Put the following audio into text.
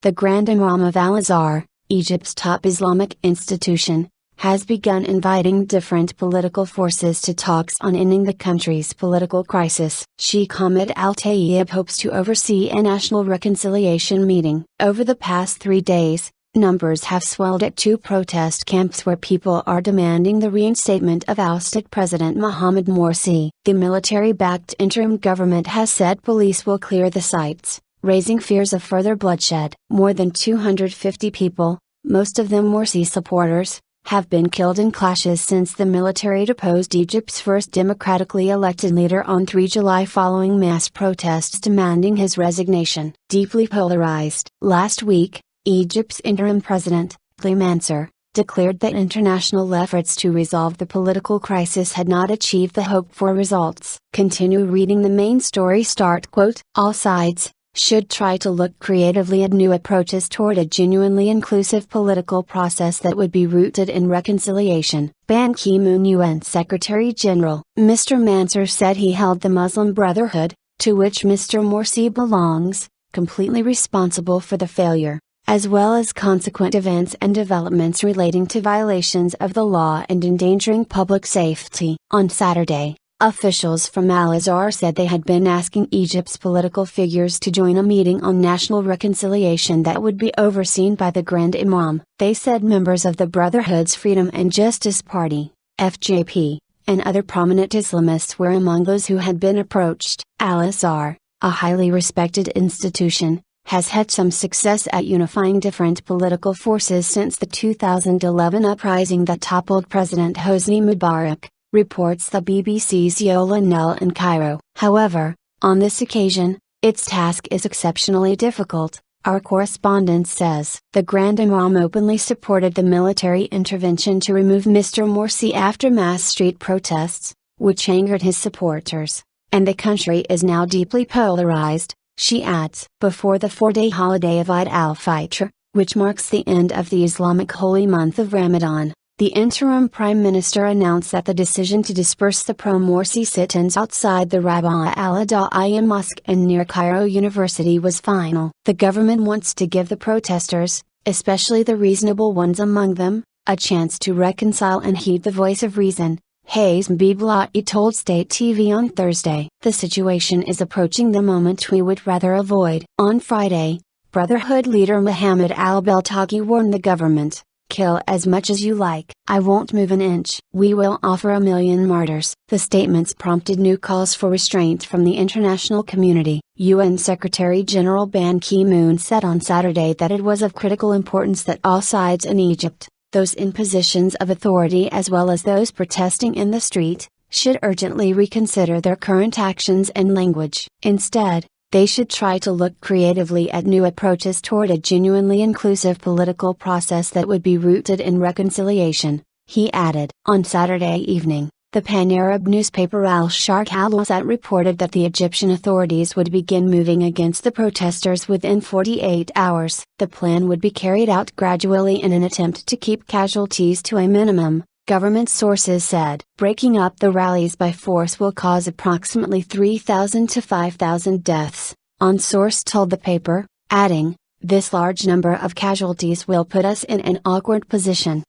The Grand Imam of al-Azhar, Egypt's top Islamic institution, has begun inviting different political forces to talks on ending the country's political crisis. Sheikh Ahmed al-Tayyib hopes to oversee a national reconciliation meeting. Over the past 3 days, numbers have swelled at 2 protest camps where people are demanding the reinstatement of ousted President Mohammed Morsi. The military-backed interim government has said police will clear the sites, raising fears of further bloodshed. More than 250 people, most of them Morsi supporters, have been killed in clashes since the military deposed Egypt's first democratically elected leader on 3 July following mass protests demanding his resignation. Deeply polarized. Last week, Egypt's interim president, Adly Mansour, declared that international efforts to resolve the political crisis had not achieved the hoped-for results. Continue reading the main story. Quote, all sides should try to look creatively at new approaches toward a genuinely inclusive political process that would be rooted in reconciliation. Ban Ki-moon, UN Secretary General. Mr. Mansour said he held the Muslim Brotherhood, to which Mr. Morsi belongs, completely responsible for the failure, as well as consequent events and developments relating to violations of the law and endangering public safety. On Saturday, officials from al-Azhar said they had been asking Egypt's political figures to join a meeting on national reconciliation that would be overseen by the Grand Imam. They said members of the Brotherhood's Freedom and Justice Party, FJP, and other prominent Islamists were among those who had been approached. Al-Azhar, a highly respected institution, has had some success at unifying different political forces since the 2011 uprising that toppled President Hosni Mubarak, reports the BBC's Yola Nell in Cairo. However, on this occasion, its task is exceptionally difficult, our correspondent says. The Grand Imam openly supported the military intervention to remove Mr. Morsi after mass street protests, which angered his supporters, and the country is now deeply polarized, she adds. Before the 4-day holiday of Eid al-Fitr, which marks the end of the Islamic holy month of Ramadan, the interim prime minister announced that the decision to disperse the pro-Morsi sit-ins outside the Rabaa al-Adawiyya Mosque and near Cairo University was final. The government wants to give the protesters, especially the reasonable ones among them, a chance to reconcile and heed the voice of reason, Hayes Mbibla'i told State TV on Thursday. The situation is approaching the moment we would rather avoid. On Friday, Brotherhood leader Mohammed al-Beltaghi warned the government, kill as much as you like. I won't move an inch. We will offer 1 million martyrs. The statements prompted new calls for restraint from the international community. UN Secretary General Ban Ki-moon said on Saturday that it was of critical importance that all sides in Egypt, those in positions of authority as well as those protesting in the street, should urgently reconsider their current actions and language. Instead, they should try to look creatively at new approaches toward a genuinely inclusive political process that would be rooted in reconciliation, he added. On Saturday evening, the pan-Arab newspaper al-Sharq al-Awsat reported that the Egyptian authorities would begin moving against the protesters within 48 hours. The plan would be carried out gradually in an attempt to keep casualties to a minimum, government sources said. Breaking up the rallies by force will cause approximately 3,000 to 5,000 deaths, one source told the paper, adding, this large number of casualties will put us in an awkward position.